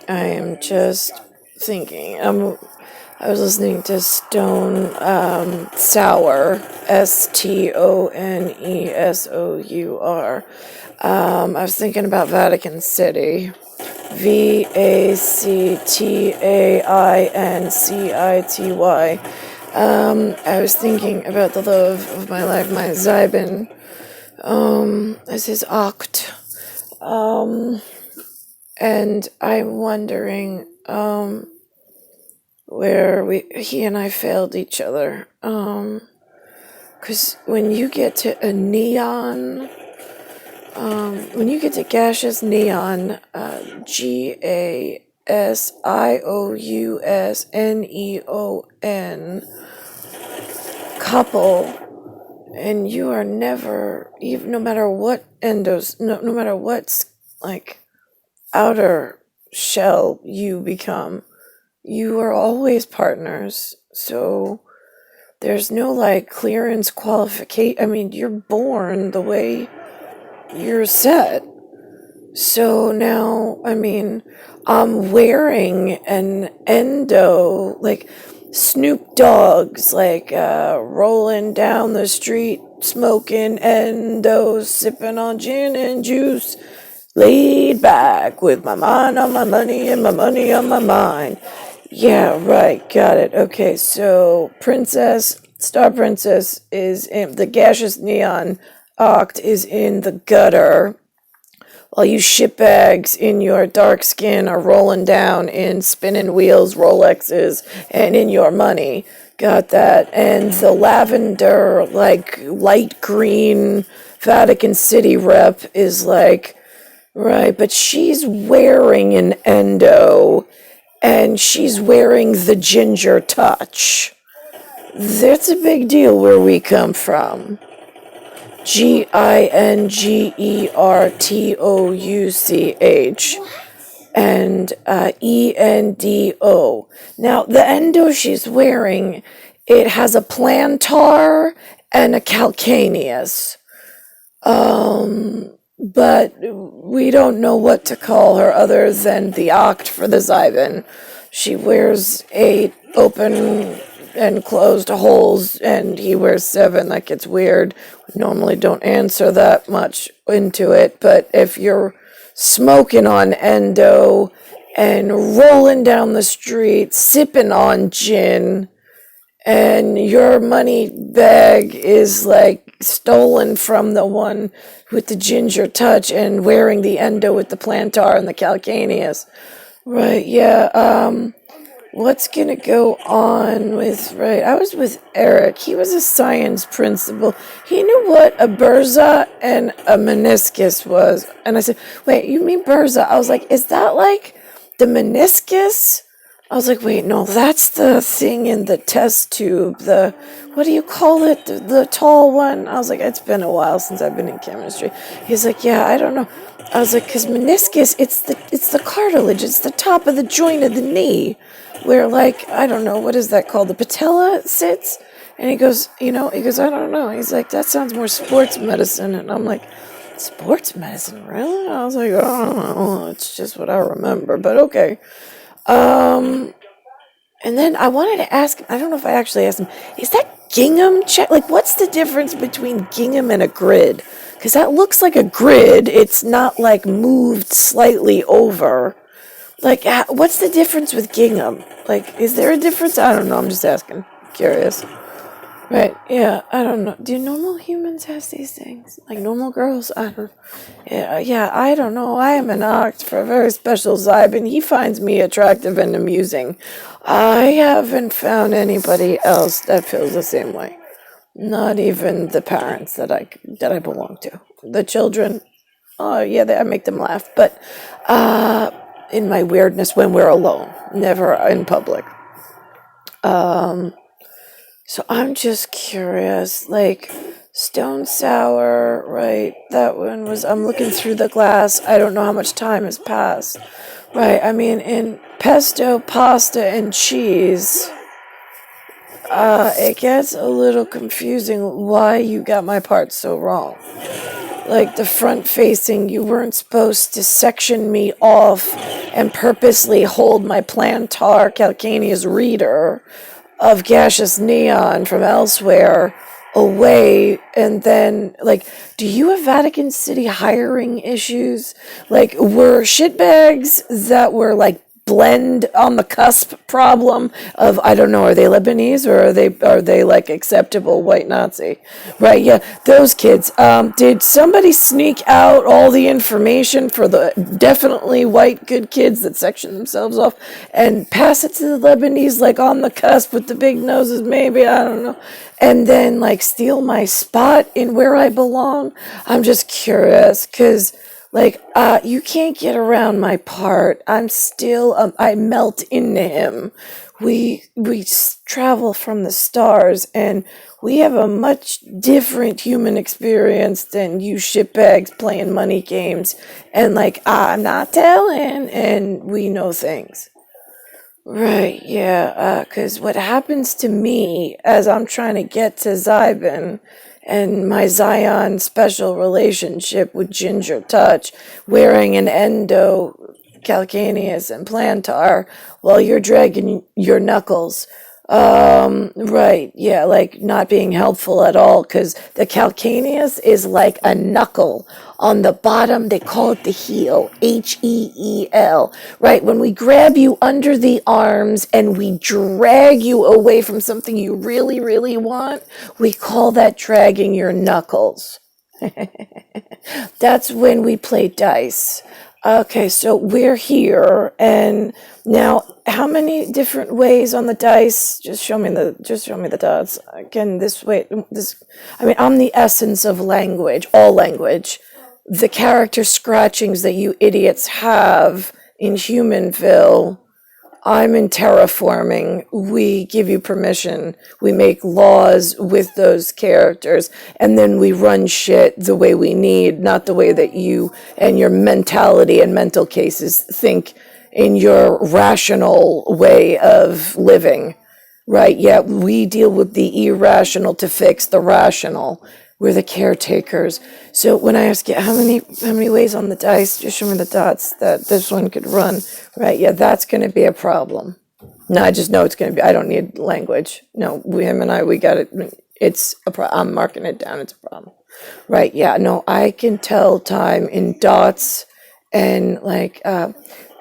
I am just thinking. I was listening to Stone Sour, Stonesour. I was thinking about Vatican City, Vactaincity. I was thinking about the love of my life, my Zybin. This is Oct. And I'm wondering, where he and I failed each other. Because when you get to a neon, when you get to gaseous neon, GASIOUSNEON couple, and you are never, even no matter what endos, no matter what's like outer shell you become, you are always partners. So there's no like clearance qualification. I mean, you're born the way you're set. So now, I mean, I'm wearing an endo, like Snoop Dogg's, like rolling down the street, smoking endo, sipping on gin and juice, laid back with my mind on my money and my money on my mind. Yeah, right, got it. Okay, so Star Princess is in the gaseous neon oct is in the gutter, while you shitbags in your dark skin are rolling down in spinning wheels, Rolexes, and in your money. Got that. And the lavender, like light green Vatican City rep is like, right, but she's wearing an endo and she's wearing the ginger touch. That's a big deal where we come from. GINGERTOUCH and ENDO. Now, the endo she's wearing, it has a plantar and a calcaneus. But we don't know what to call her other than the oct for the Zyben. She wears 8 open and closed holes, and he wears 7. That gets weird. We normally don't answer that much into it, but if you're smoking on endo and rolling down the street, sipping on gin, and your money bag is like stolen from the one with the ginger touch and wearing the endo with the plantar and the calcaneus. Right, yeah. What's gonna go on with, right? I was with Eric. He was a science principal. He knew what a bursa and a meniscus was. And I said, wait, you mean bursa? I was like, is that like the meniscus? I was like, wait, no, that's the thing in the test tube. What do you call it? The tall one? I was like, it's been a while since I've been in chemistry. He's like, yeah, I don't know. I was like, because meniscus, it's the cartilage. It's the top of the joint of the knee where, like, I don't know, what is that called? The patella sits? And he goes, I don't know. He's like, that sounds more sports medicine. And I'm like, sports medicine, really? I was like, I don't know. It's just what I remember, but okay. And then I wanted to ask him, I don't know if I actually asked him, is that gingham check? Like, what's the difference between gingham and a grid? Because that looks like a grid. It's not like moved slightly over. Like, what's the difference with gingham? Like, is there a difference? I don't know. I'm just asking. Curious. Right, yeah, I don't know. Do normal humans have these things? Like normal girls? I don't. Yeah, I don't know. I am an oct for a very special Zybe, and he finds me attractive and amusing. I haven't found anybody else that feels the same way. Not even the parents that I belong to. The children, oh yeah, I make them laugh, but in my weirdness when we're alone, never in public. So I'm just curious, like Stone Sour, right? That one was, I'm looking through the glass. I don't know how much time has passed. Right, I mean, in pesto, pasta, and cheese, it gets a little confusing why you got my part so wrong. like the front facing, you weren't supposed to section me off and purposely hold my plantar calcaneus reader of gaseous neon from elsewhere away. And then, like, do you have Vatican City hiring issues? Like, were shitbags that were like blend on the cusp problem of, I don't know, are they Lebanese or are they like acceptable white Nazi? Right, yeah, those kids. Did somebody sneak out all the information for the definitely white good kids that section themselves off and pass it to the Lebanese like on the cusp with the big noses, maybe, I don't know, and then like steal my spot in where I belong? I'm just curious, because like, you can't get around my part. I'm still, I melt into him. We travel from the stars, and we have a much different human experience than you shitbags playing money games. And like, I'm not telling, and we know things. Right, yeah, 'cause what happens to me as I'm trying to get to Zybin and my Zion special relationship with Ginger Touch, wearing an endo calcaneus and plantar while you're dragging your knuckles. Right, yeah, like not being helpful at all, because the calcaneus is like a knuckle. On the bottom, they call it the heel, Heel. Right, when we grab you under the arms and we drag you away from something you really, really want, we call that dragging your knuckles. That's when we play dice. Okay, so we're here, and now how many different ways on the dice? Just show me the dots. Again, this way, this. I mean, I'm the essence of language, all language. The character scratchings that you idiots have in Humanville, I'm in terraforming. We give you permission. We make laws with those characters, and then we run shit the way we need, not the way that you and your mentality and mental cases think in your rational way of living. Right? Yeah, we deal with the irrational to fix the rational. We're the caretakers. So when I ask you how many ways on the dice, just show me the dots that this one could run. Right? Yeah, that's going to be a problem. No, I just know it's going to be. I don't need language. No, him and I, we got it. It's a problem. I'm marking it down. It's a problem. Right? Yeah. No, I can tell time in dots and like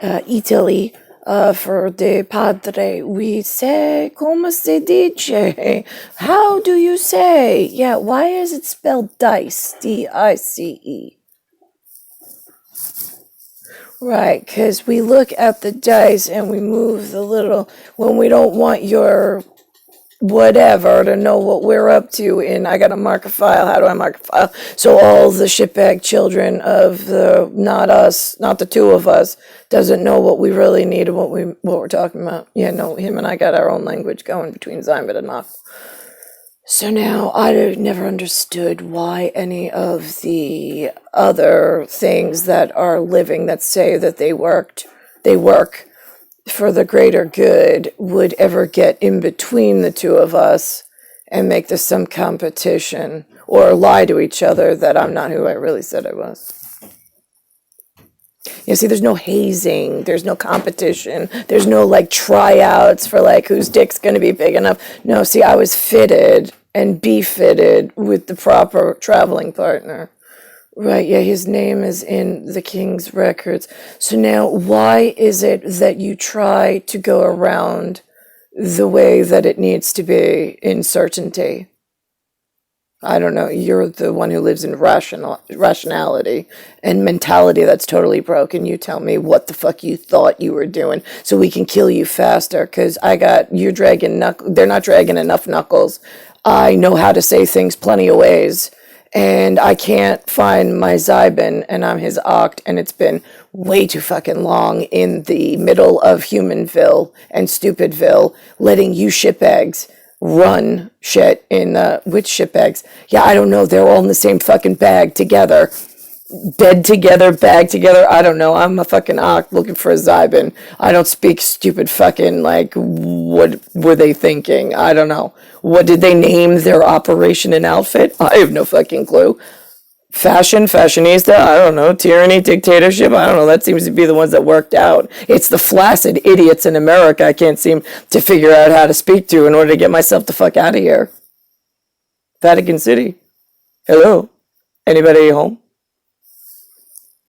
Italy. For the padre, we say, como se dice? How do you say? Yeah, why is it spelled dice? Dice. Right, because we look at the dice and we move the little, when we don't want your whatever to know what we're up to. And I gotta mark a file. How do I mark a file? So all the shitbag children of the not us, not the two of us, doesn't know what we really need and what we're talking about. Yeah, no, him and I got our own language going between Zion and Knock. So now I never understood why any of the other things that are living that say that they work for the greater good would ever get in between the two of us and make this some competition or lie to each other that I'm not who I really said I was. You see, there's no hazing, there's no competition, there's no like tryouts for like whose dick's gonna be big enough. No, see, I was fitted and befitted with the proper traveling partner. Right, yeah, his name is in the king's records. So now, why is it that you try to go around the way that it needs to be in certainty? I don't know, you're the one who lives in rationality and mentality that's totally broken. You tell me what the fuck you thought you were doing so we can kill you faster, because you're dragging they're not dragging enough knuckles. I know how to say things plenty of ways. And I can't find my Zybin, and I'm his Oct, and it's been way too fucking long in the middle of Humanville and Stupidville, letting you shitbags run shit in, which shitbags? Yeah, I don't know, they're all in the same fucking bag together. Bed together, bag together, I don't know, I'm a fucking Oct looking for a Zybin. I don't speak stupid fucking, like, what were they thinking? I don't know. What did they name their operation and outfit? I have no fucking clue. Fashion, fashionista, I don't know, tyranny, dictatorship, I don't know, that seems to be the ones that worked out. It's the flaccid idiots in America I can't seem to figure out how to speak to in order to get myself the fuck out of here. Vatican City. Hello? Anybody home?